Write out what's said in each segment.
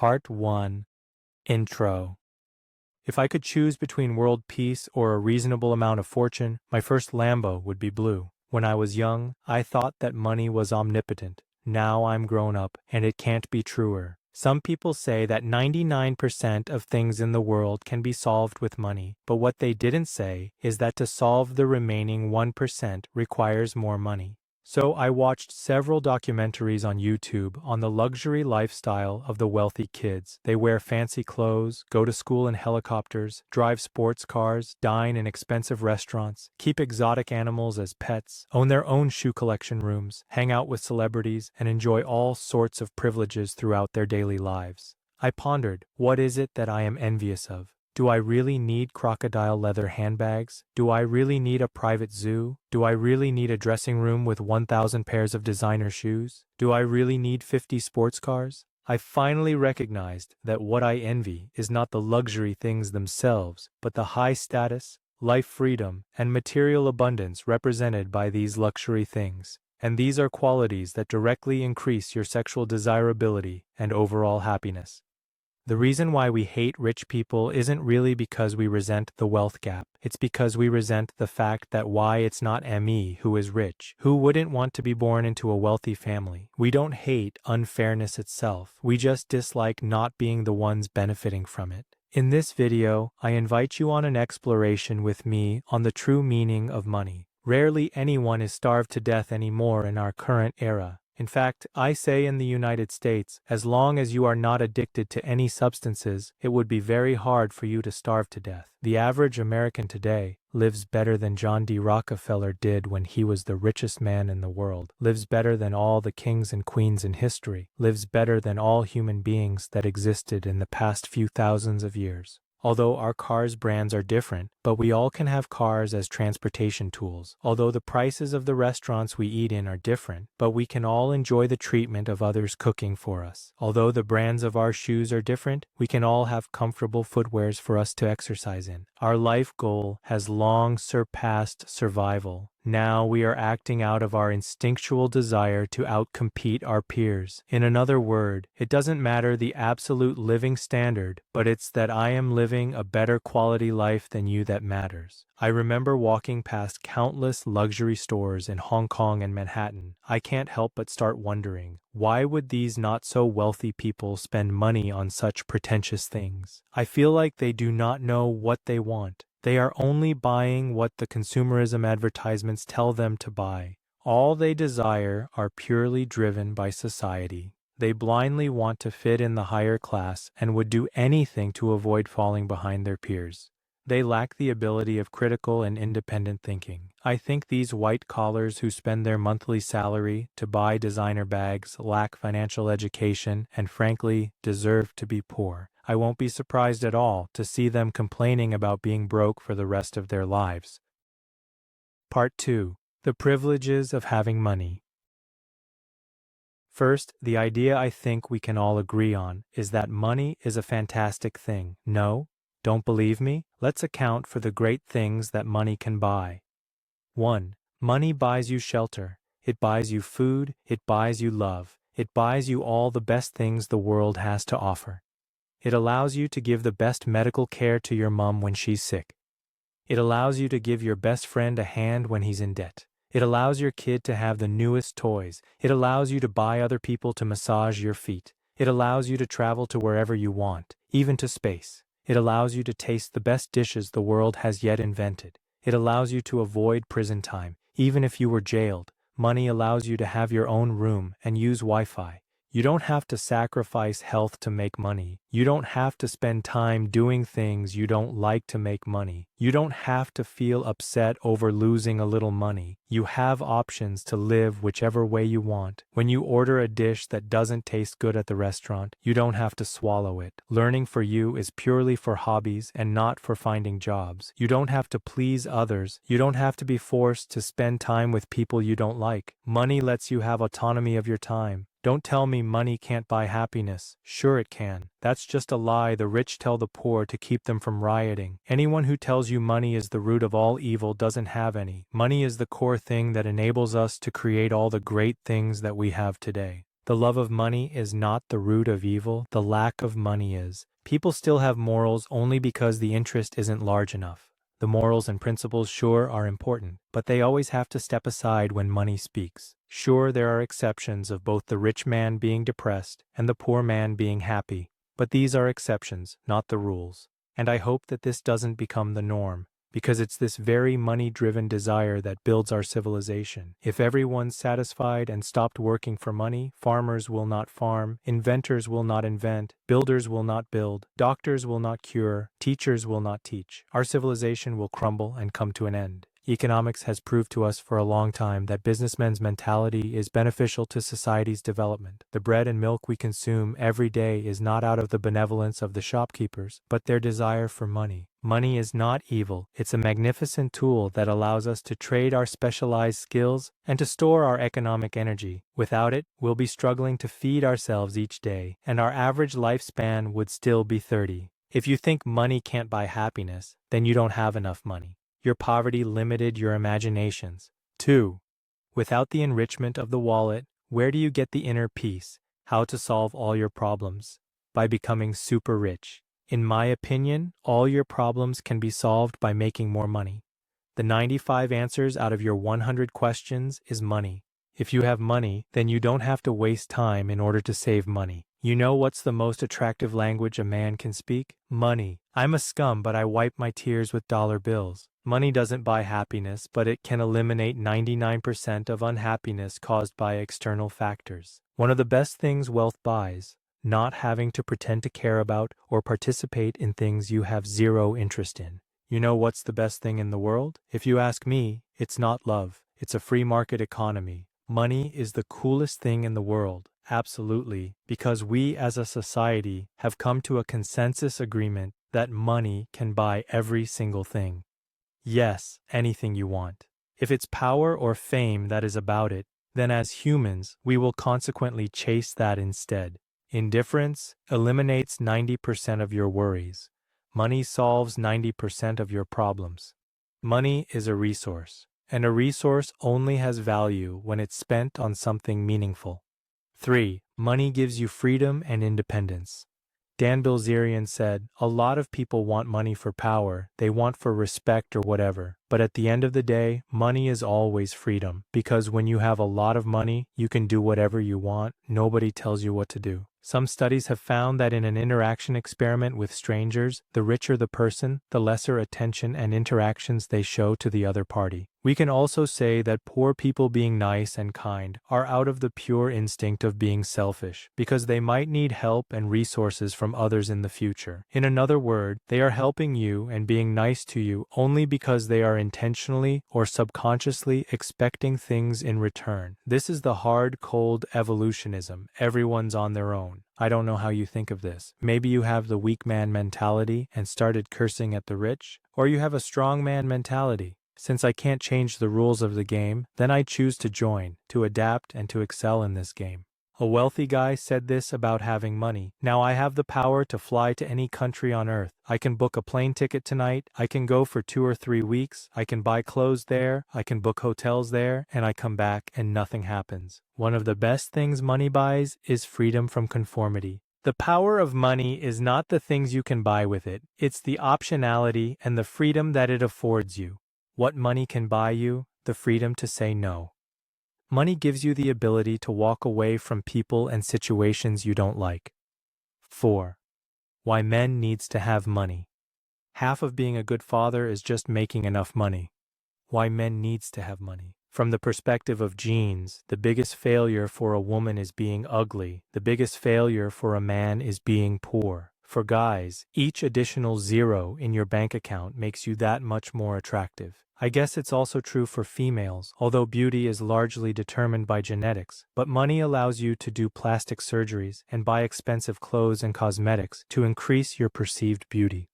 Part 1. Intro. If I could choose between world peace or a reasonable amount of fortune, my first Lambo would be blue. When I was young, I thought that money was omnipotent. Now I'm grown up, and it can't be truer. Some people say that 99% of things in the world can be solved with money, but what they didn't say is that to solve the remaining 1% requires more money. So I watched several documentaries on YouTube on the luxury lifestyle of the wealthy kids. They wear fancy clothes, go to school in helicopters, drive sports cars, dine in expensive restaurants, keep exotic animals as pets, own their own shoe collection rooms, hang out with celebrities, and enjoy all sorts of privileges throughout their daily lives. I pondered, what is it that I am envious of? Do I really need crocodile leather handbags? Do I really need a private zoo? Do I really need a dressing room with 1,000 pairs of designer shoes? Do I really need 50 sports cars? I finally recognized that what I envy is not the luxury things themselves, but the high status, life freedom, and material abundance represented by these luxury things. And these are qualities that directly increase your sexual desirability and overall happiness. The reason why we hate rich people isn't really because we resent the wealth gap. It's because we resent the fact that why it's not me who is rich. Who wouldn't want to be born into a wealthy family? We don't hate unfairness itself. We just dislike not being the ones benefiting from it. In this video, I invite you on an exploration with me on the true meaning of money. Rarely anyone is starved to death anymore in our current era. In fact, I say in the United States, as long as you are not addicted to any substances, it would be very hard for you to starve to death. The average American today lives better than John D. Rockefeller did when he was the richest man in the world, lives better than all the kings and queens in history, lives better than all human beings that existed in the past few thousands of years. Although our cars' brands are different, but we all can have cars as transportation tools. Although the prices of the restaurants we eat in are different, but we can all enjoy the treatment of others cooking for us. Although the brands of our shoes are different, we can all have comfortable footwears for us to exercise in. Our life goal has long surpassed survival. Now we are acting out of our instinctual desire to outcompete our peers. In another word, it doesn't matter the absolute living standard, but it's that I am living a better quality life than you that matters. I remember walking past countless luxury stores in Hong Kong and Manhattan. I can't help but start wondering, why would these not so wealthy people spend money on such pretentious things? I feel like they do not know what they want. They are only buying what the consumerism advertisements tell them to buy. All they desire are purely driven by society. They blindly want to fit in the higher class and would do anything to avoid falling behind their peers. They lack the ability of critical and independent thinking. I think these white collars who spend their monthly salary to buy designer bags lack financial education and frankly deserve to be poor. I won't be surprised at all to see them complaining about being broke for the rest of their lives. Part 2. The privileges of having money. First, the idea I think we can all agree on is that money is a fantastic thing. No? Don't believe me? Let's account for the great things that money can buy. 1. Money buys you shelter. It buys you food. It buys you love. It buys you all the best things the world has to offer. It allows you to give the best medical care to your mom when she's sick. It allows you to give your best friend a hand when he's in debt. It allows your kid to have the newest toys. It allows you to buy other people to massage your feet. It allows you to travel to wherever you want, even to space. It allows you to taste the best dishes the world has yet invented. It allows you to avoid prison time, even if you were jailed. Money allows you to have your own room and use Wi-Fi. You don't have to sacrifice health to make money. You don't have to spend time doing things you don't like to make money. You don't have to feel upset over losing a little money. You have options to live whichever way you want. When you order a dish that doesn't taste good at the restaurant, you don't have to swallow it. Learning for you is purely for hobbies and not for finding jobs. You don't have to please others. You don't have to be forced to spend time with people you don't like. Money lets you have autonomy of your time. Don't tell me money can't buy happiness. Sure it can. That's just a lie the rich tell the poor to keep them from rioting. Anyone who tells you money is the root of all evil doesn't have any. Money is the core thing that enables us to create all the great things that we have today. The love of money is not the root of evil, the lack of money is. People still have morals only because the interest isn't large enough. The morals and principles, sure, are important, but they always have to step aside when money speaks. Sure, there are exceptions of both the rich man being depressed and the poor man being happy, but these are exceptions, not the rules. And I hope that this doesn't become the norm, because it's this very money-driven desire that builds our civilization. If everyone's satisfied and stopped working for money, farmers will not farm, inventors will not invent, builders will not build, doctors will not cure, teachers will not teach. Our civilization will crumble and come to an end. Economics has proved to us for a long time that businessmen's mentality is beneficial to society's development. The bread and milk we consume every day is not out of the benevolence of the shopkeepers, but their desire for money. Money is not evil, it's a magnificent tool that allows us to trade our specialized skills and to store our economic energy. Without it, we'll be struggling to feed ourselves each day, and our average lifespan would still be 30. If you think money can't buy happiness, then you don't have enough money. Your poverty limited your imaginations. 2. Without the enrichment of the wallet, where do you get the inner peace? How to solve all your problems? By becoming super rich. In my opinion, all your problems can be solved by making more money. The 95 answers out of your 100 questions is money. If you have money, then you don't have to waste time in order to save money. You know what's the most attractive language a man can speak? Money. I'm a scum, but I wipe my tears with dollar bills. Money doesn't buy happiness, but it can eliminate 99% of unhappiness caused by external factors. One of the best things wealth buys, not having to pretend to care about or participate in things you have zero interest in. You know what's the best thing in the world? If you ask me, it's not love. It's a free market economy. Money is the coolest thing in the world. Absolutely, because we as a society have come to a consensus agreement that money can buy every single thing. Yes, anything you want. If it's power or fame that is about it, then as humans, we will consequently chase that instead. Indifference eliminates 90% of your worries. Money solves 90% of your problems. Money is a resource, and a resource only has value when it's spent on something meaningful. 3. Money gives you freedom and independence. Dan Bilzerian said, "A lot of people want money for power, they want for respect or whatever, but at the end of the day, money is always freedom, because when you have a lot of money, you can do whatever you want, nobody tells you what to do." Some studies have found that in an interaction experiment with strangers, the richer the person, the lesser attention and interactions they show to the other party. We can also say that poor people being nice and kind are out of the pure instinct of being selfish, because they might need help and resources from others in the future. In another word, they are helping you and being nice to you only because they are intentionally or subconsciously expecting things in return. This is the hard, cold evolutionism. Everyone's on their own. I don't know how you think of this. Maybe you have the weak man mentality and started cursing at the rich, or you have a strong man mentality. Since I can't change the rules of the game, then I choose to join, to adapt, and to excel in this game. A wealthy guy said this about having money. "Now I have the power to fly to any country on earth. I can book a plane ticket tonight, I can go for 2 or 3 weeks, I can buy clothes there, I can book hotels there, and I come back and nothing happens." One of the best things money buys is freedom from conformity. The power of money is not the things you can buy with it, it's the optionality and the freedom that it affords you. What money can buy you? The freedom to say no. Money gives you the ability to walk away from people and situations you don't like. 4. Why men needs to have money. Half of being a good father is just making enough money. Why men needs to have money. From the perspective of genes, the biggest failure for a woman is being ugly. The biggest failure for a man is being poor. For guys, each additional zero in your bank account makes you that much more attractive. I guess it's also true for females, although beauty is largely determined by genetics, but money allows you to do plastic surgeries and buy expensive clothes and cosmetics to increase your perceived beauty.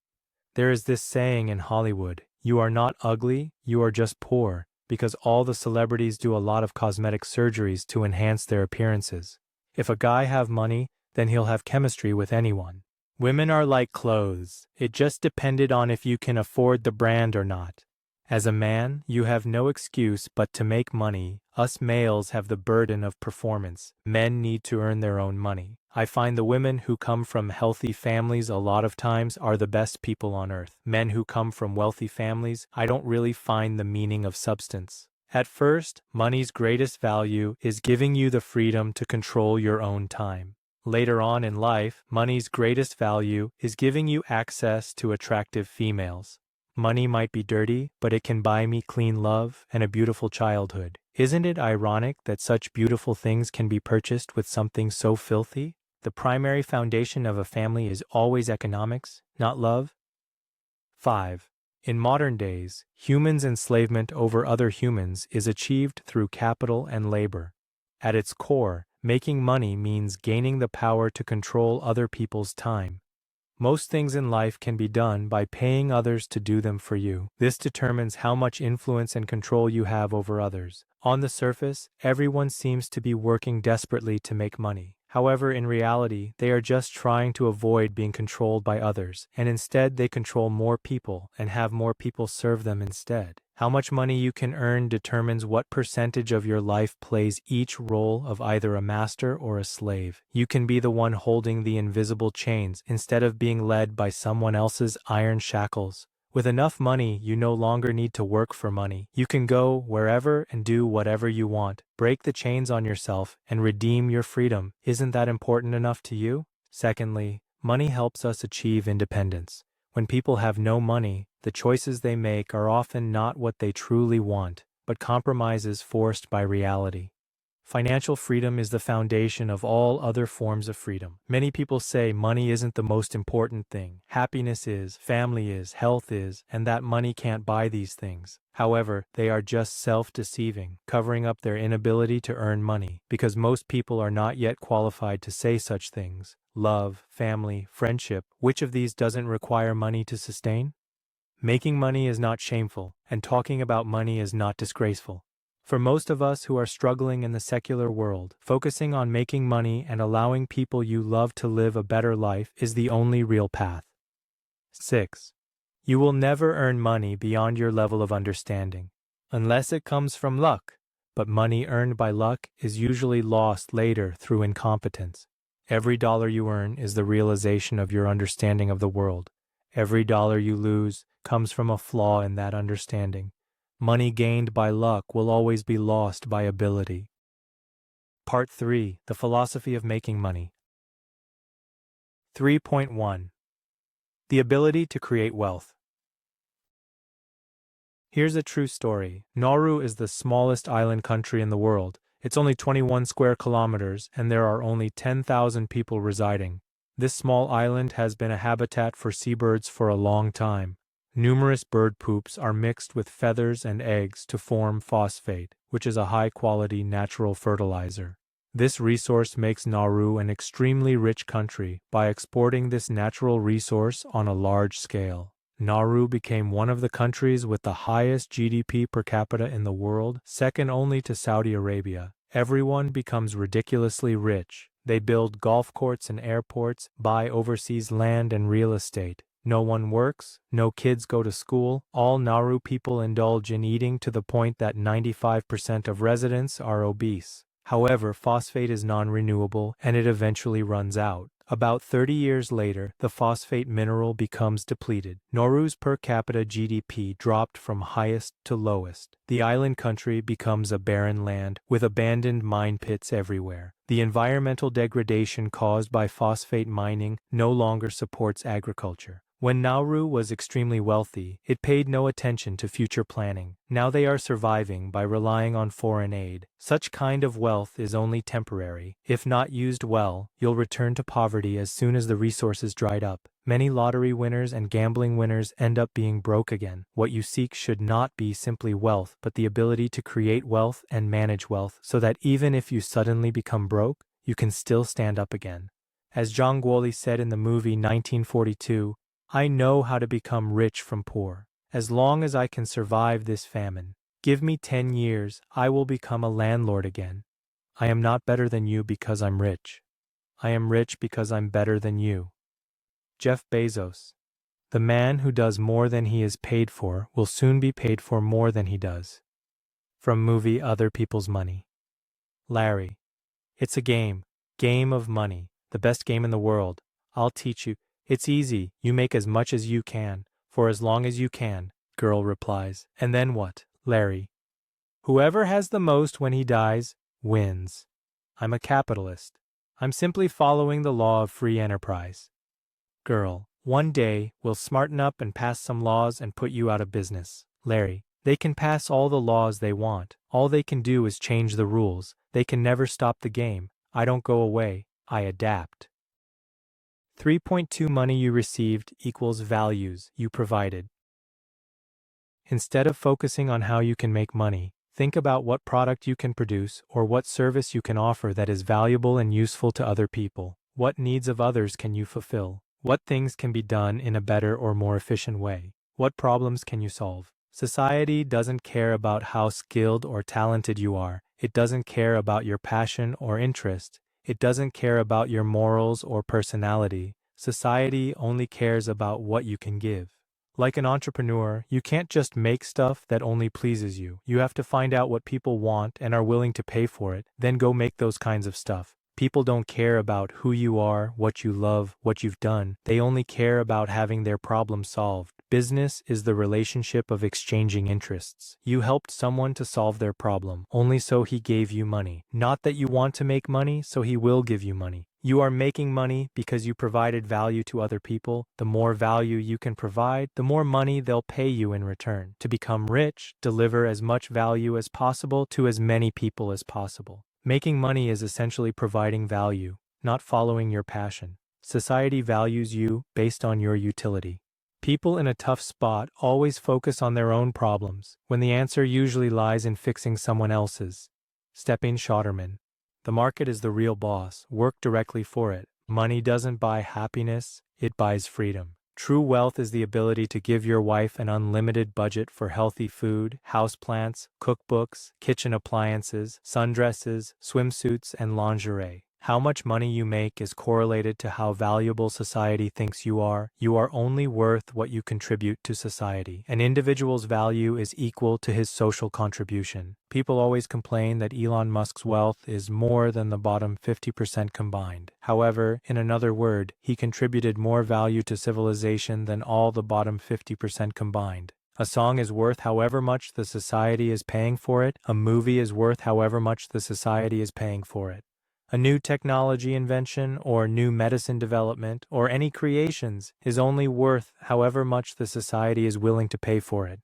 There is this saying in Hollywood, "You are not ugly, you are just poor," because all the celebrities do a lot of cosmetic surgeries to enhance their appearances. If a guy have money, then he'll have chemistry with anyone. Women are like clothes. It just depended on if you can afford the brand or not. As a man, you have no excuse but to make money. Us males have the burden of performance. Men need to earn their own money. I find the women who come from healthy families a lot of times are the best people on earth. Men who come from wealthy families, I don't really find the meaning of substance. At first, money's greatest value is giving you the freedom to control your own time. Later on in life, money's greatest value is giving you access to attractive females. Money might be dirty, but it can buy me clean love and a beautiful childhood. Isn't it ironic that such beautiful things can be purchased with something so filthy? The primary foundation of a family is always economics, not love. 5. In modern days, humans' enslavement over other humans is achieved through capital and labor. At its core, making money means gaining the power to control other people's time. Most things in life can be done by paying others to do them for you. This determines how much influence and control you have over others. On the surface, everyone seems to be working desperately to make money. However, in reality, they are just trying to avoid being controlled by others, and instead they control more people and have more people serve them instead. How much money you can earn determines what percentage of your life plays each role of either a master or a slave. You can be the one holding the invisible chains instead of being led by someone else's iron shackles. With enough money, you no longer need to work for money. You can go wherever and do whatever you want. Break the chains on yourself and redeem your freedom. Isn't that important enough to you? Secondly, money helps us achieve independence. When people have no money, the choices they make are often not what they truly want, but compromises forced by reality. Financial freedom is the foundation of all other forms of freedom. Many people say money isn't the most important thing. Happiness is, family is, health is, and that money can't buy these things. However, they are just self-deceiving, covering up their inability to earn money, because most people are not yet qualified to say such things. Love, family, friendship, which of these doesn't require money to sustain? Making money is not shameful, and talking about money is not disgraceful. For most of us who are struggling in the secular world, focusing on making money and allowing people you love to live a better life is the only real path. 6. You will never earn money beyond your level of understanding, unless it comes from luck, but money earned by luck is usually lost later through incompetence. Every dollar you earn is the realization of your understanding of the world. Every dollar you lose comes from a flaw in that understanding. Money gained by luck will always be lost by ability. Part 3. The Philosophy of Making Money. 3.1. The Ability to Create Wealth. Here's a true story. Nauru is the smallest island country in the world. It's only 21 square kilometers, and there are only 10,000 people residing. This small island has been a habitat for seabirds for a long time. Numerous bird poops are mixed with feathers and eggs to form phosphate, which is a high-quality natural fertilizer. This resource makes Nauru an extremely rich country by exporting this natural resource on a large scale. Nauru became one of the countries with the highest GDP per capita in the world, second only to Saudi Arabia. Everyone becomes ridiculously rich. They build golf courts and airports, buy overseas land and real estate. No one works, no kids go to school. All Nauru people indulge in eating to the point that 95% of residents are obese. However, phosphate is non-renewable and it eventually runs out. About 30 years later, the phosphate mineral becomes depleted. Nauru's per capita GDP dropped from highest to lowest. The island country becomes a barren land with abandoned mine pits everywhere. The environmental degradation caused by phosphate mining no longer supports agriculture. When Nauru was extremely wealthy, it paid no attention to future planning. Now they are surviving by relying on foreign aid. Such kind of wealth is only temporary. If not used well, you'll return to poverty as soon as the resources dried up. Many lottery winners and gambling winners end up being broke again. What you seek should not be simply wealth, but the ability to create wealth and manage wealth so that even if you suddenly become broke, you can still stand up again. As Zhang Guoli said in the movie 1942, I know how to become rich from poor. As long as I can survive this famine, give me 10 years, I will become a landlord again. I am not better than you because I'm rich. I am rich because I'm better than you. Jeff Bezos. The man who does more than he is paid for will soon be paid for more than he does. From movie Other People's Money. Larry. It's a game. Game of money. The best game in the world. I'll teach you. It's easy. You make as much as you can, for as long as you can, girl replies. And then what? Larry. Whoever has the most when he dies, wins. I'm a capitalist. I'm simply following the law of free enterprise. Girl. One day, we'll smarten up and pass some laws and put you out of business. Larry. They can pass all the laws they want. All they can do is change the rules. They can never stop the game. I don't go away. I adapt. 3.2 Money you received equals values you provided. Instead of focusing on how you can make money, think about what product you can produce or what service you can offer that is valuable and useful to other people. What needs of others can you fulfill? What things can be done in a better or more efficient way? What problems can you solve? Society doesn't care about how skilled or talented you are. It doesn't care about your passion or interest. It doesn't care about your morals or personality. Society only cares about what you can give. Like an entrepreneur, you can't just make stuff that only pleases you. You have to find out what people want and are willing to pay for it, then go make those kinds of stuff. People don't care about who you are, what you love, what you've done. They only care about having their problem solved. Business is the relationship of exchanging interests. You helped someone to solve their problem, only so he gave you money. Not that you want to make money, so he will give you money. You are making money because you provided value to other people. The more value you can provide, the more money they'll pay you in return. To become rich, deliver as much value as possible to as many people as possible. Making money is essentially providing value, not following your passion. Society values you based on your utility. People in a tough spot always focus on their own problems, when the answer usually lies in fixing someone else's. Stepping Schotterman. The market is the real boss. Work directly for it. Money doesn't buy happiness, it buys freedom. True wealth is the ability to give your wife an unlimited budget for healthy food, houseplants, cookbooks, kitchen appliances, sundresses, swimsuits, and lingerie. How much money you make is correlated to how valuable society thinks you are. You are only worth what you contribute to society. An individual's value is equal to his social contribution. People always complain that Elon Musk's wealth is more than the bottom 50% combined. However, in another word, he contributed more value to civilization than all the bottom 50% combined. A song is worth however much the society is paying for it. A movie is worth however much the society is paying for it. A new technology invention or new medicine development or any creations is only worth however much the society is willing to pay for it.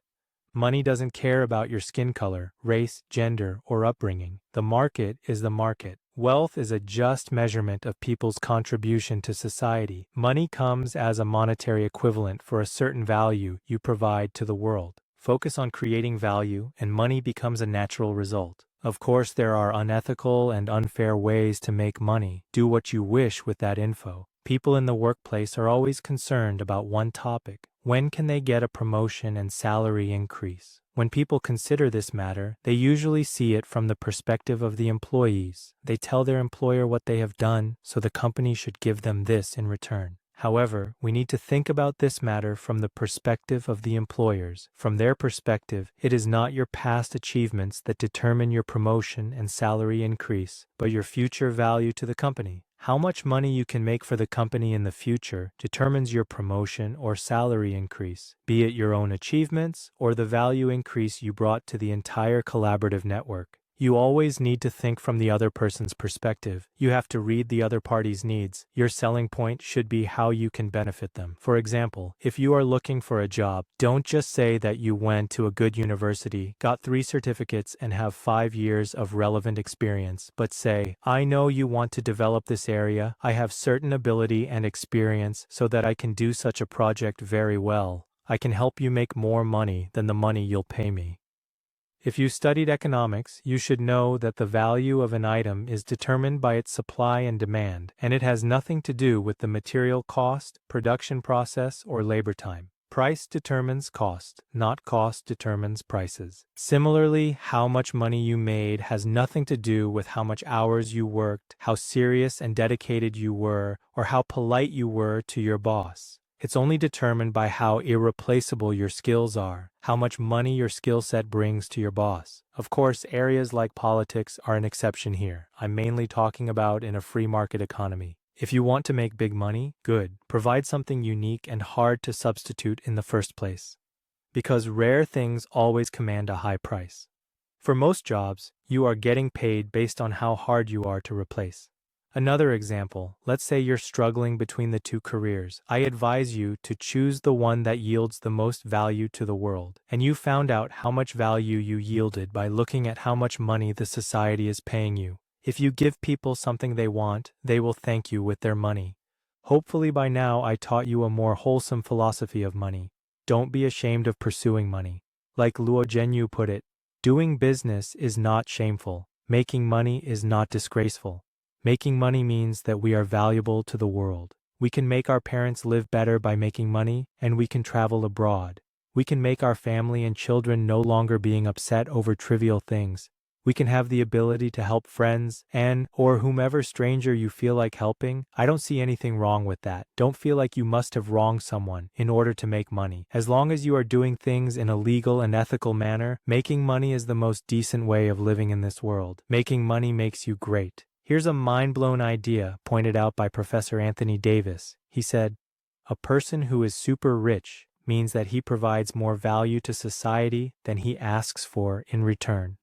Money doesn't care about your skin color, race, gender, or upbringing. The market is the market. Wealth is a just measurement of people's contribution to society. Money comes as a monetary equivalent for a certain value you provide to the world. Focus on creating value, and money becomes a natural result. Of course, there are unethical and unfair ways to make money. Do what you wish with that info. People in the workplace are always concerned about one topic. When can they get a promotion and salary increase? When people consider this matter, they usually see it from the perspective of the employees. They tell their employer what they have done, so the company should give them this in return. However, we need to think about this matter from the perspective of the employers. From their perspective, it is not your past achievements that determine your promotion and salary increase, but your future value to the company. How much money you can make for the company in the future determines your promotion or salary increase, be it your own achievements or the value increase you brought to the entire collaborative network. You always need to think from the other person's perspective. You have to read the other party's needs. Your selling point should be how you can benefit them. For example, if you are looking for a job, don't just say that you went to a good university, got 3 certificates, and have 5 years of relevant experience, but say, I know you want to develop this area. I have certain ability and experience so that I can do such a project very well. I can help you make more money than the money you'll pay me. If you studied economics, you should know that the value of an item is determined by its supply and demand, and it has nothing to do with the material cost, production process, or labor time. Price determines cost, not cost determines prices. Similarly, how much money you made has nothing to do with how much hours you worked, how serious and dedicated you were, or how polite you were to your boss. It's only determined by how irreplaceable your skills are, how much money your skill set brings to your boss. Of course, areas like politics are an exception here. I'm mainly talking about in a free market economy. If you want to make big money, good. Provide something unique and hard to substitute in the first place. Because rare things always command a high price. For most jobs, you are getting paid based on how hard you are to replace. Another example, let's say you're struggling between the two careers. I advise you to choose the one that yields the most value to the world. And you found out how much value you yielded by looking at how much money the society is paying you. If you give people something they want, they will thank you with their money. Hopefully by now I taught you a more wholesome philosophy of money. Don't be ashamed of pursuing money. Like Luo Zhenyu put it, doing business is not shameful. Making money is not disgraceful. Making money means that we are valuable to the world. We can make our parents live better by making money, and we can travel abroad. We can make our family and children no longer being upset over trivial things. We can have the ability to help friends or whomever stranger you feel like helping. I don't see anything wrong with that. Don't feel like you must have wronged someone in order to make money. As long as you are doing things in a legal and ethical manner, making money is the most decent way of living in this world. Making money makes you great. Here's a mind-blown idea pointed out by Professor Anthony Davis. He said, "A person who is super rich means that he provides more value to society than he asks for in return."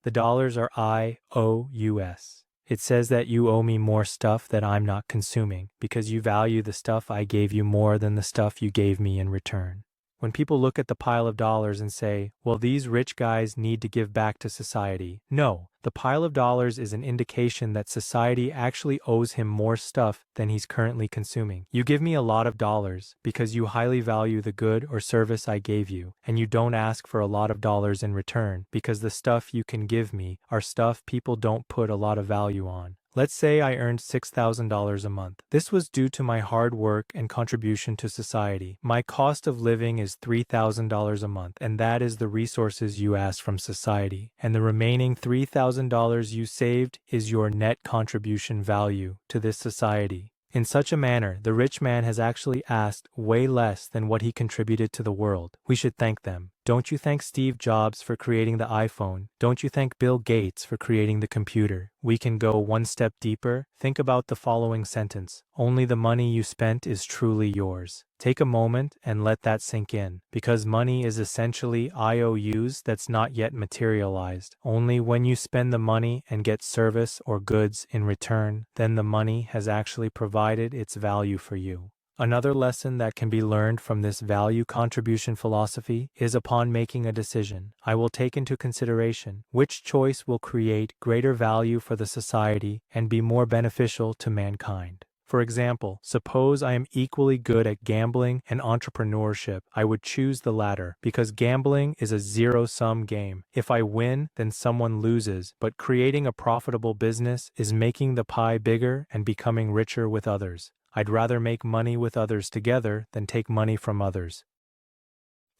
The dollars are IOUS. It says that you owe me more stuff that I'm not consuming because you value the stuff I gave you more than the stuff you gave me in return. When people look at the pile of dollars and say, well, these rich guys need to give back to society. No, the pile of dollars is an indication that society actually owes him more stuff than he's currently consuming. You give me a lot of dollars because you highly value the good or service I gave you, and you don't ask for a lot of dollars in return because the stuff you can give me are stuff people don't put a lot of value on. Let's say I earned $6,000 a month. This was due to my hard work and contribution to society. My cost of living is $3,000 a month, and that is the resources you asked from society. And the remaining $3,000 you saved is your net contribution value to this society. In such a manner, the rich man has actually asked way less than what he contributed to the world. We should thank them. Don't you thank Steve Jobs for creating the iPhone? Don't you thank Bill Gates for creating the computer? We can go one step deeper. Think about the following sentence. Only the money you spent is truly yours. Take a moment and let that sink in, because money is essentially IOUs that's not yet materialized. Only when you spend the money and get service or goods in return, then the money has actually provided its value for you. Another lesson that can be learned from this value contribution philosophy is upon making a decision, I will take into consideration which choice will create greater value for the society and be more beneficial to mankind. For example, suppose I am equally good at gambling and entrepreneurship. I would choose the latter because gambling is a zero-sum game. If I win, then someone loses, but creating a profitable business is making the pie bigger and becoming richer with others. I'd rather make money with others together than take money from others.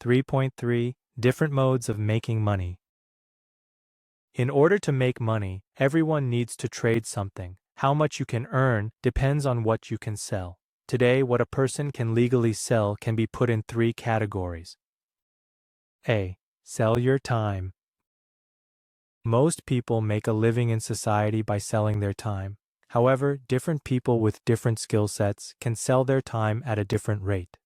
3.3 Different modes of making money. In order to make money, everyone needs to trade something. How much you can earn depends on what you can sell. Today, what a person can legally sell can be put in 3 categories. A. Sell your time. Most people make a living in society by selling their time. However, different people with different skill sets can sell their time at a different rate.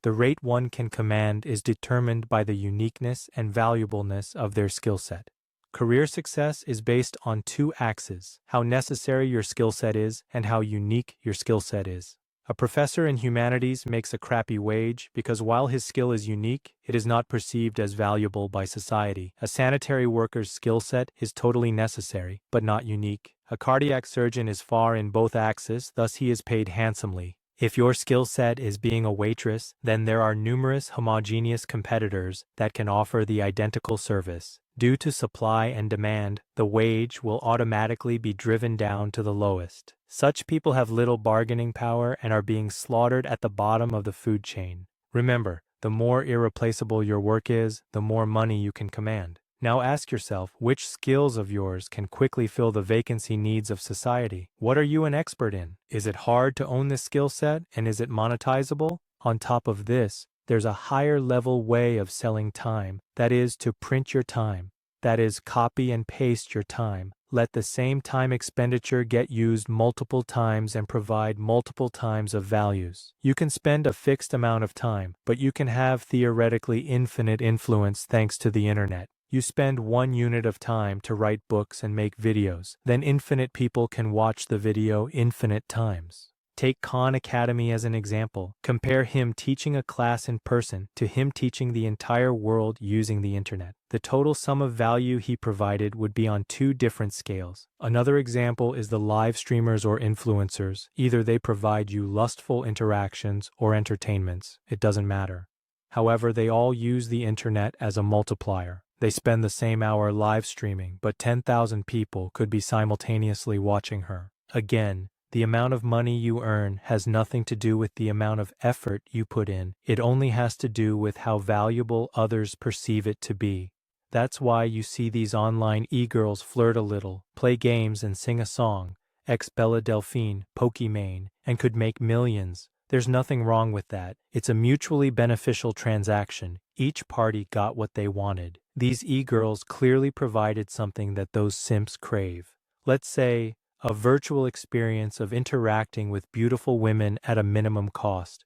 The rate one can command is determined by the uniqueness and valuableness of their skill set. Career success is based on 2 axes: how necessary your skill set is and how unique your skill set is. A professor in humanities makes a crappy wage because while his skill is unique, it is not perceived as valuable by society. A sanitary worker's skill set is totally necessary, but not unique. A cardiac surgeon is far in both axes, thus he is paid handsomely. If your skill set is being a waitress, then there are numerous homogeneous competitors that can offer the identical service. Due to supply and demand, the wage will automatically be driven down to the lowest. Such people have little bargaining power and are being slaughtered at the bottom of the food chain. Remember, the more irreplaceable your work is, the more money you can command. Now ask yourself which skills of yours can quickly fill the vacancy needs of society. What are you an expert in? Is it hard to own this skill set, and is it monetizable? On top of this, there's a higher level way of selling time, that is to print your time. That is, copy and paste your time. Let the same time expenditure get used multiple times and provide multiple times of values. You can spend a fixed amount of time, but you can have theoretically infinite influence thanks to the internet. You spend 1 unit of time to write books and make videos, then infinite people can watch the video infinite times. Take Khan Academy as an example. Compare him teaching a class in person to him teaching the entire world using the internet. The total sum of value he provided would be on 2 different scales. Another example is the live streamers or influencers. Either they provide you lustful interactions or entertainments. It doesn't matter. However, they all use the internet as a multiplier. They spend the same hour live streaming, but 10,000 people could be simultaneously watching her. Again, the amount of money you earn has nothing to do with the amount of effort you put in. It only has to do with how valuable others perceive it to be. That's why you see these online e-girls flirt a little, play games and sing a song, ex Bella Delphine, Pokimane, and could make millions. There's nothing wrong with that. It's a mutually beneficial transaction. Each party got what they wanted. These e-girls clearly provided something that those simps crave. Let's say, a virtual experience of interacting with beautiful women at a minimum cost.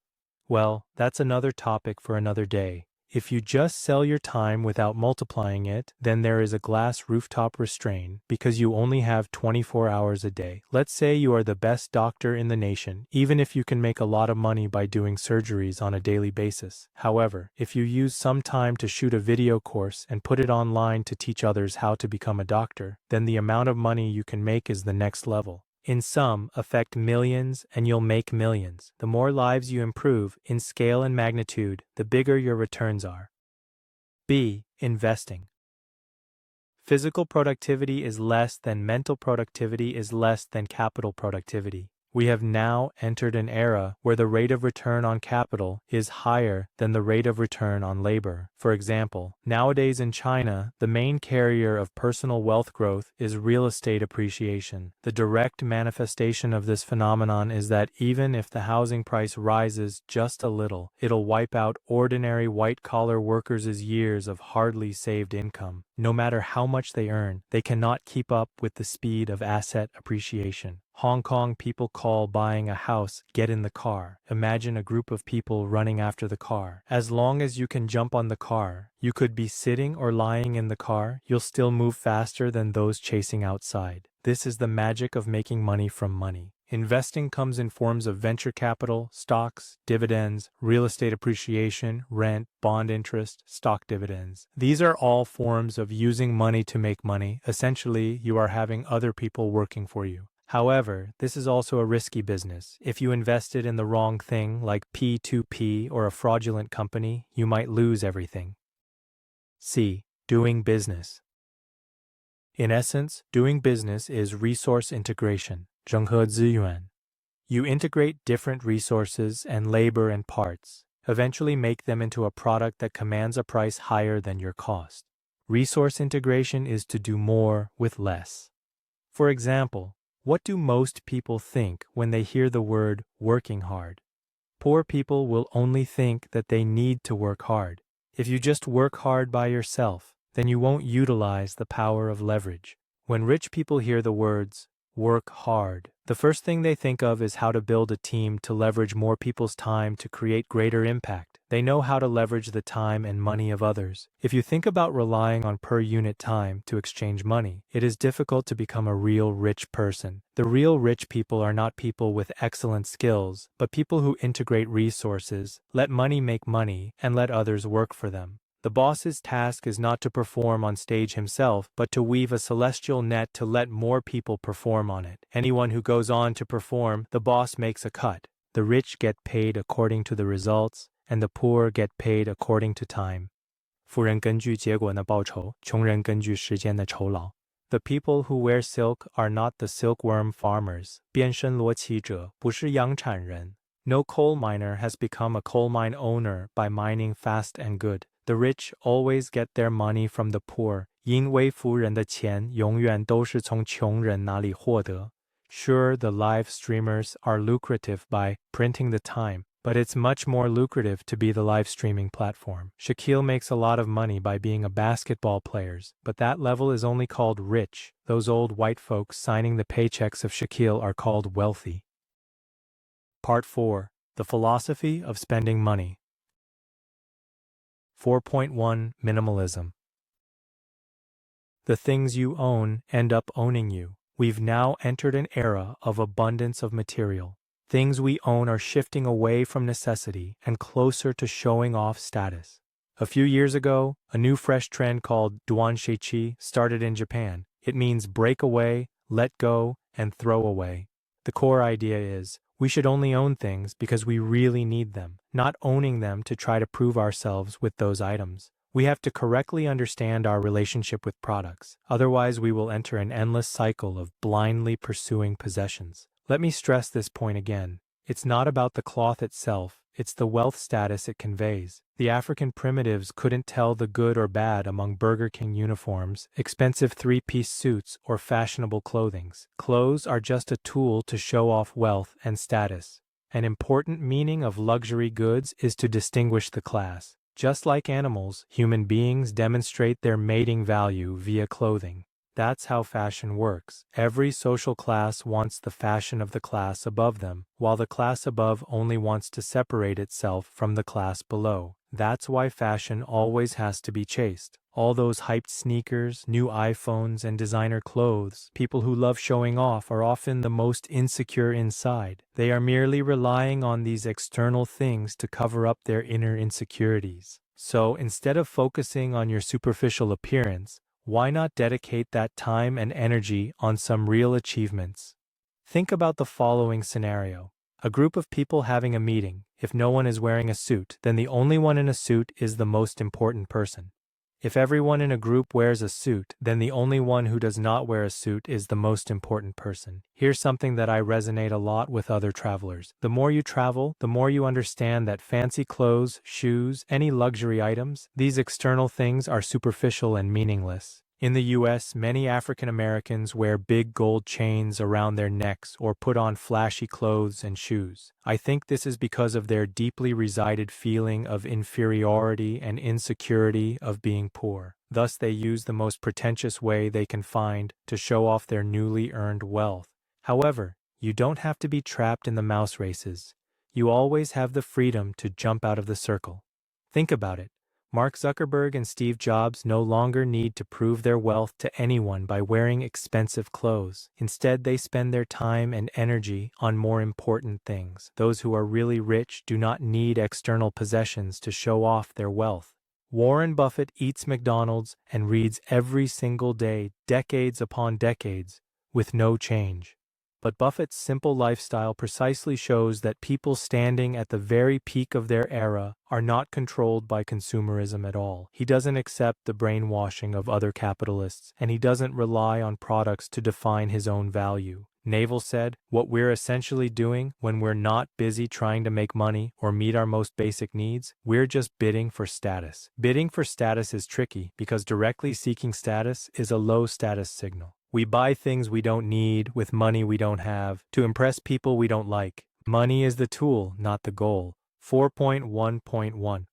Well, that's another topic for another day. If you just sell your time without multiplying it, then there is a glass rooftop restraint because you only have 24 hours a day. Let's say you are the best doctor in the nation, even if you can make a lot of money by doing surgeries on a daily basis. However, if you use some time to shoot a video course and put it online to teach others how to become a doctor, then the amount of money you can make is the next level. In sum, affect millions and you'll make millions. The more lives you improve in scale and magnitude, the bigger your returns are. B. Investing. Physical productivity is less than mental productivity is less than capital productivity. We have now entered an era where the rate of return on capital is higher than the rate of return on labor. For example, nowadays in China, the main carrier of personal wealth growth is real estate appreciation. The direct manifestation of this phenomenon is that even if the housing price rises just a little, it'll wipe out ordinary white-collar workers' years of hardly saved income. No matter how much they earn, they cannot keep up with the speed of asset appreciation. Hong Kong people call buying a house get in the car. Imagine a group of people running after the car. As long as you can jump on the car, you could be sitting or lying in the car, you'll still move faster than those chasing outside. This is the magic of making money from money. Investing comes in forms of venture capital, stocks, dividends, real estate appreciation, rent, bond interest, stock dividends. These are all forms of using money to make money. Essentially, you are having other people working for you. However, this is also a risky business. If you invested in the wrong thing, like P2P or a fraudulent company, you might lose everything. C. Doing business. In essence, doing business is resource integration, 整合资源. You integrate different resources and labor and parts, eventually make them into a product that commands a price higher than your cost. Resource integration is to do more with less. For example, what do most people think when they hear the word working hard? Poor people will only think that they need to work hard. If you just work hard by yourself, then you won't utilize the power of leverage. When rich people hear the words, work hard, the first thing they think of is how to build a team to leverage more people's time to create greater impact. They know how to leverage the time and money of others. If you think about relying on per unit time to exchange money, it is difficult to become a real rich person. The real rich people are not people with excellent skills, but people who integrate resources, let money make money, and let others work for them. The boss's task is not to perform on stage himself, but to weave a celestial net to let more people perform on it. Anyone who goes on to perform, the boss makes a cut. The rich get paid according to the results, and the poor get paid according to time. 富人根据结果的报酬，穷人根据时间的酬劳。The people who wear silk are not the silkworm farmers. 变身罗辑者不是养产人。No coal miner has become a coal mine owner by mining fast and good. The rich always get their money from the poor. 因为富人的钱永远都是从穷人那里获得。Sure, the live streamers are lucrative by printing the time, But it's much more lucrative to be the live streaming platform. Shaquille makes a lot of money by being a basketball player, but that level is only called rich. Those old white folks signing the paychecks of Shaquille are called wealthy. Part 4. The Philosophy of Spending Money. 4.1 Minimalism. The things you own end up owning you. We've now entered an era of abundance of material. Things we own are shifting away from necessity and closer to showing off status. A few years ago, a new fresh trend called Duanshichi started in Japan. It means break away, let go, and throw away. The core idea is, we should only own things because we really need them, not owning them to try to prove ourselves with those items. We have to correctly understand our relationship with products, otherwise we will enter an endless cycle of blindly pursuing possessions. Let me stress this point again. It's not about the cloth itself, it's the wealth status it conveys. The African primitives couldn't tell the good or bad among Burger King uniforms, expensive three-piece suits, or fashionable clothings. Clothes are just a tool to show off wealth and status. An important meaning of luxury goods is to distinguish the class. Just like animals, human beings demonstrate their mating value via clothing. That's how fashion works. Every social class wants the fashion of the class above them, while the class above only wants to separate itself from the class below. That's why fashion always has to be chased. All those hyped sneakers, new iPhones, and designer clothes, people who love showing off are often the most insecure inside. They are merely relying on these external things to cover up their inner insecurities. So instead of focusing on your superficial appearance, why not dedicate that time and energy on some real achievements? Think about the following scenario. A group of people having a meeting. If no one is wearing a suit, then the only one in a suit is the most important person. If everyone in a group wears a suit, then the only one who does not wear a suit is the most important person. Here's something that I resonate a lot with other travelers. The more you travel, the more you understand that fancy clothes, shoes, any luxury items, these external things are superficial and meaningless. In the US, many African Americans wear big gold chains around their necks or put on flashy clothes and shoes. I think this is because of their deeply resided feeling of inferiority and insecurity of being poor. Thus, they use the most pretentious way they can find to show off their newly earned wealth. However, you don't have to be trapped in the mouse races. You always have the freedom to jump out of the circle. Think about it. Mark Zuckerberg and Steve Jobs no longer need to prove their wealth to anyone by wearing expensive clothes. Instead, they spend their time and energy on more important things. Those who are really rich do not need external possessions to show off their wealth. Warren Buffett eats McDonald's and reads every single day, decades upon decades, with no change. But Buffett's simple lifestyle precisely shows that people standing at the very peak of their era are not controlled by consumerism at all. He doesn't accept the brainwashing of other capitalists, and he doesn't rely on products to define his own value. Naval said, "What we're essentially doing when we're not busy trying to make money or meet our most basic needs, we're just bidding for status." Bidding for status is tricky because directly seeking status is a low status signal. We buy things we don't need with money we don't have to impress people we don't like. Money is the tool, not the goal. 4.1.1.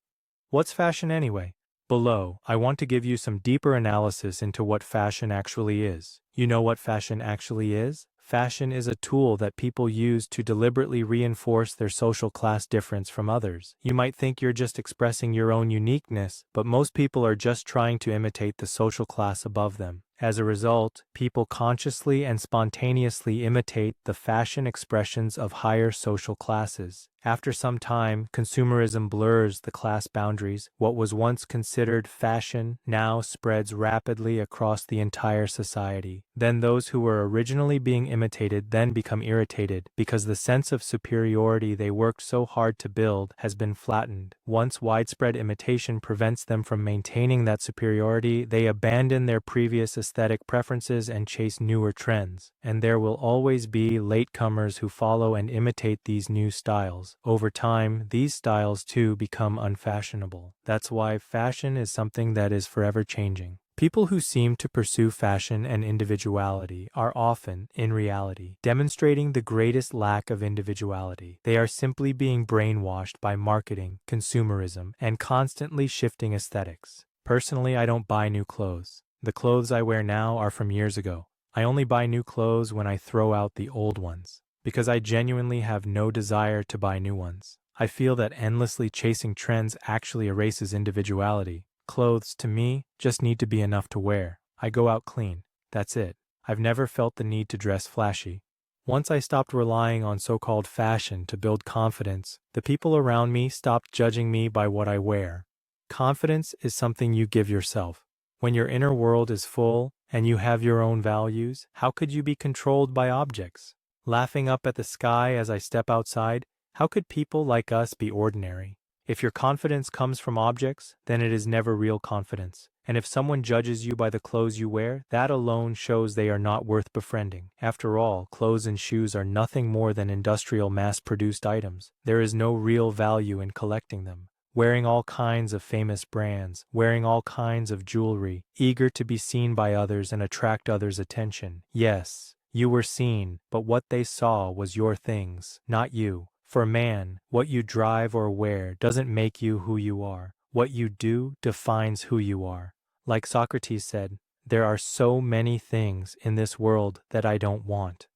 What's fashion anyway? Below, I want to give you some deeper analysis into what fashion actually is. You know what fashion actually is? Fashion is a tool that people use to deliberately reinforce their social class difference from others. You might think you're just expressing your own uniqueness, but most people are just trying to imitate the social class above them. As a result, people consciously and spontaneously imitate the fashion expressions of higher social classes. After some time, consumerism blurs the class boundaries. What was once considered fashion now spreads rapidly across the entire society. Then those who were originally being imitated then become irritated because the sense of superiority they worked so hard to build has been flattened. Once widespread imitation prevents them from maintaining that superiority, they abandon their previous aesthetic preferences and chase newer trends. And there will always be latecomers who follow and imitate these new styles. Over time, these styles too become unfashionable. That's why fashion is something that is forever changing. People who seem to pursue fashion and individuality are often, in reality, demonstrating the greatest lack of individuality. They are simply being brainwashed by marketing, consumerism, and constantly shifting aesthetics. Personally, I don't buy new clothes. The clothes I wear now are from years ago. I only buy new clothes when I throw out the old ones, because I genuinely have no desire to buy new ones. I feel that endlessly chasing trends actually erases individuality. Clothes, to me, just need to be enough to wear. I go out clean. That's it. I've never felt the need to dress flashy. Once I stopped relying on so-called fashion to build confidence, the people around me stopped judging me by what I wear. Confidence is something you give yourself. When your inner world is full and you have your own values, how could you be controlled by objects? Laughing up at the sky as I step outside, how could people like us be ordinary? If your confidence comes from objects, then it is never real confidence. And if someone judges you by the clothes you wear, that alone shows they are not worth befriending. After all, clothes and shoes are nothing more than industrial mass-produced items. There is no real value in collecting them. Wearing all kinds of famous brands, wearing all kinds of jewelry, eager to be seen by others and attract others' attention. Yes, you were seen, but what they saw was your things, not you. For man, what you drive or wear doesn't make you who you are. What you do defines who you are. Like Socrates said, there are so many things in this world that I don't want.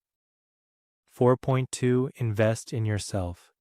4.2 Invest in yourself.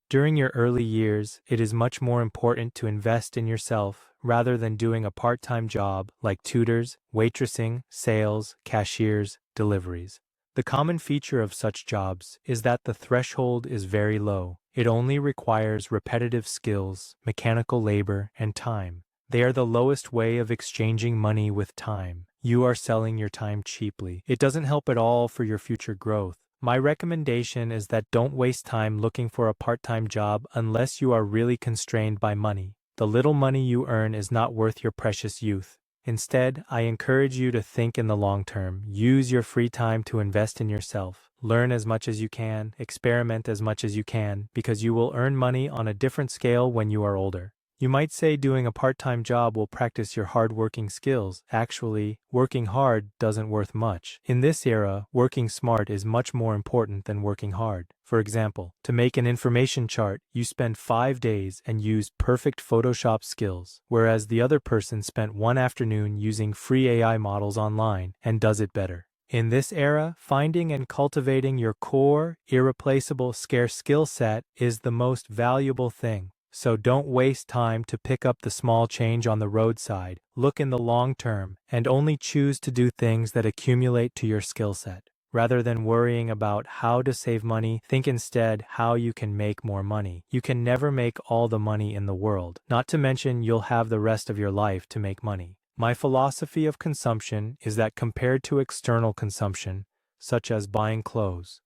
During your early years, it is much more important to invest in yourself rather than doing a part-time job like tutors, waitressing, sales, cashiers, deliveries. The common feature of such jobs is that the threshold is very low. It only requires repetitive skills, mechanical labor, and time. They are the lowest way of exchanging money with time. You are selling your time cheaply. It doesn't help at all for your future growth. My recommendation is that don't waste time looking for a part-time job unless you are really constrained by money. The little money you earn is not worth your precious youth. Instead, I encourage you to think in the long term. Use your free time to invest in yourself. Learn as much as you can, experiment as much as you can, because you will earn money on a different scale when you are older. You might say doing a part-time job will practice your hard-working skills. Actually, working hard doesn't worth much. In this era, working smart is much more important than working hard. For example, to make an information chart, you spend 5 days and use perfect Photoshop skills, whereas the other person spent one afternoon using free AI models online and does it better. In this era, finding and cultivating your core, irreplaceable, scarce skill set is the most valuable thing. So don't waste time to pick up the small change on the roadside. Look in the long term and only choose to do things that accumulate to your skill set. Rather than worrying about how to save money, think instead how you can make more money. You can never make all the money in the world, not to mention you'll have the rest of your life to make money. My philosophy of consumption is that compared to external consumption, such as buying clothes,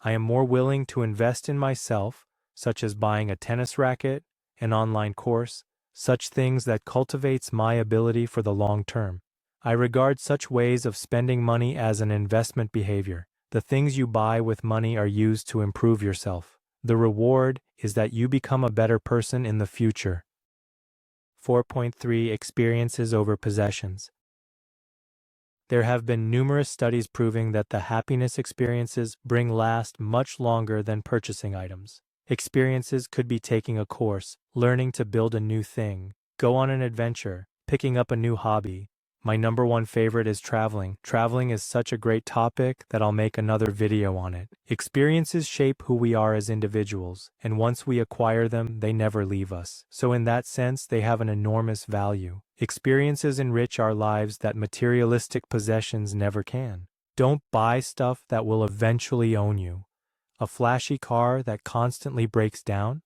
I am more willing to invest in myself, such as buying a tennis racket, an online course, such things that cultivates my ability for the long term. I regard such ways of spending money as an investment behavior. The things you buy with money are used to improve yourself. The reward is that you become a better person in the future. 4.3 Experiences over possessions. There have been numerous studies proving that the happiness experiences last much longer than purchasing items. Experiences could be taking a course, learning to build a new thing, go on an adventure, picking up a new hobby. My number one favorite is traveling. Traveling is such a great topic that I'll make another video on it. Experiences shape who we are as individuals, and once we acquire them, they never leave us. So in that sense, they have an enormous value. Experiences enrich our lives that materialistic possessions never can. Don't buy stuff that will eventually own you. A flashy car that constantly breaks down?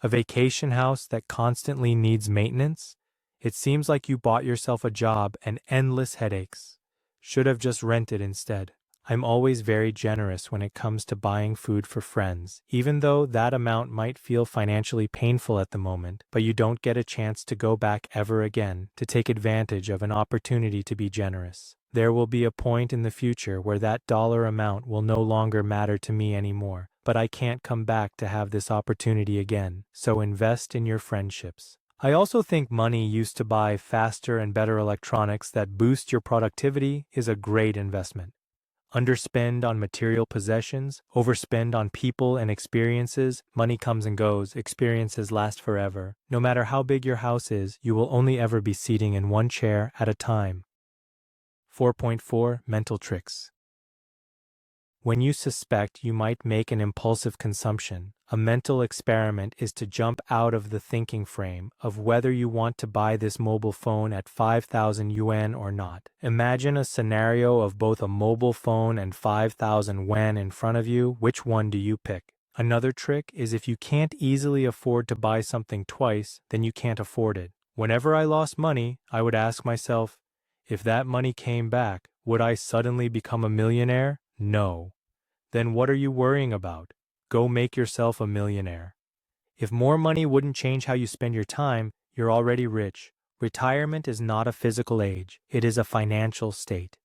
A vacation house that constantly needs maintenance? It seems like you bought yourself a job and endless headaches. Should have just rented instead. I'm always very generous when it comes to buying food for friends, even though that amount might feel financially painful at the moment, but you don't get a chance to go back ever again to take advantage of an opportunity to be generous. There will be a point in the future where that dollar amount will no longer matter to me anymore, but I can't come back to have this opportunity again, so invest in your friendships. I also think money used to buy faster and better electronics that boost your productivity is a great investment. Underspend on material possessions, overspend on people and experiences, money comes and goes, experiences last forever. No matter how big your house is, you will only ever be seating in one chair at a time. 4.4 Mental Tricks. When you suspect you might make an impulsive consumption, a mental experiment is to jump out of the thinking frame of whether you want to buy this mobile phone at 5,000 yuan or not. Imagine a scenario of both a mobile phone and 5,000 yuan in front of you. Which one do you pick? Another trick is if you can't easily afford to buy something twice, then you can't afford it. Whenever I lost money, I would ask myself, if that money came back, would I suddenly become a millionaire? No. Then what are you worrying about? Go make yourself a millionaire. If more money wouldn't change how you spend your time, you're already rich. Retirement is not a physical age, it is a financial state.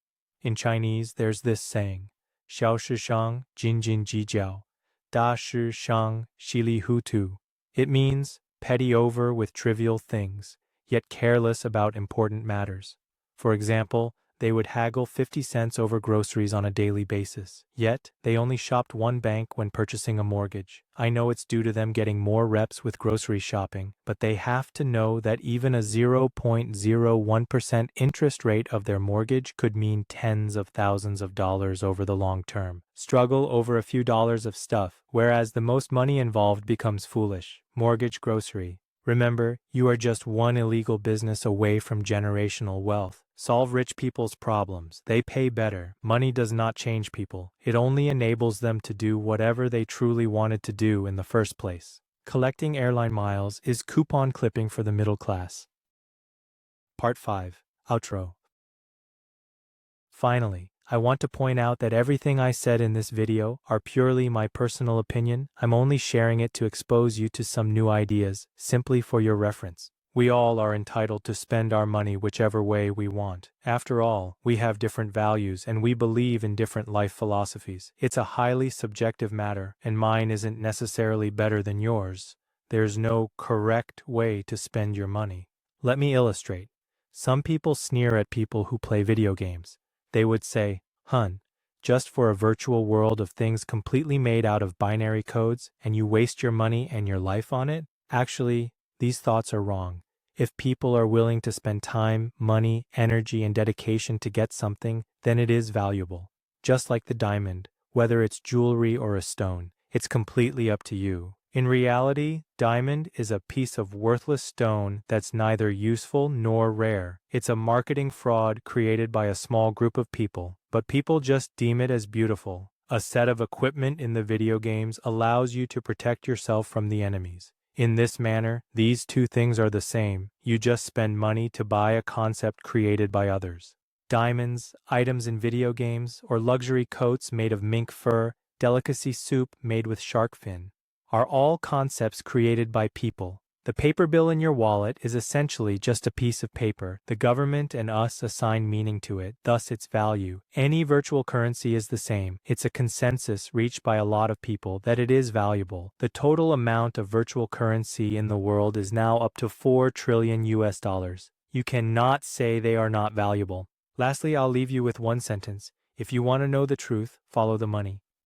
In Chinese, there's this saying, 小时上斤斤计较, 大时上稀里糊涂. It means petty over with trivial things, yet careless about important matters. For example, they would haggle 50 cents over groceries on a daily basis. Yet, they only shopped one bank when purchasing a mortgage. I know it's due to them getting more reps with grocery shopping, but they have to know that even a 0.01% interest rate of their mortgage could mean tens of thousands of dollars over the long term. Struggle over a few dollars of stuff, whereas the most money involved becomes foolish. Mortgage, grocery. Remember, you are just one illegal business away from generational wealth. Solve rich people's problems. They pay better. Money does not change people. It only enables them to do whatever they truly wanted to do in the first place. Collecting airline miles is coupon clipping for the middle class. Part 5. Outro. Finally, I want to point out that everything I said in this video are purely my personal opinion. I'm only sharing it to expose you to some new ideas, simply for your reference. We all are entitled to spend our money whichever way we want. After all, we have different values and we believe in different life philosophies. It's a highly subjective matter, and mine isn't necessarily better than yours. There's no correct way to spend your money. Let me illustrate. Some people sneer at people who play video games. They would say, "Hun, just for a virtual world of things completely made out of binary codes, and you waste your money and your life on it?" Actually, these thoughts are wrong. If people are willing to spend time, money, energy, and dedication to get something, then it is valuable. Just like the diamond, whether it's jewelry or a stone, it's completely up to you. In reality, diamond is a piece of worthless stone that's neither useful nor rare. It's a marketing fraud created by a small group of people, but people just deem it as beautiful. A set of equipment in the video games allows you to protect yourself from the enemies. In this manner, these two things are the same. You just spend money to buy a concept created by others. Diamonds, items in video games, or luxury coats made of mink fur, delicacy soup made with shark fin, are all concepts created by people. The paper bill in your wallet is essentially just a piece of paper. The government and us assign meaning to it, thus its value. Any virtual currency is the same. It's a consensus reached by a lot of people that it is valuable. The total amount of virtual currency in the world is now up to 4 trillion US dollars. You cannot say they are not valuable. Lastly, I'll leave you with one sentence. If you want to know the truth, follow the money.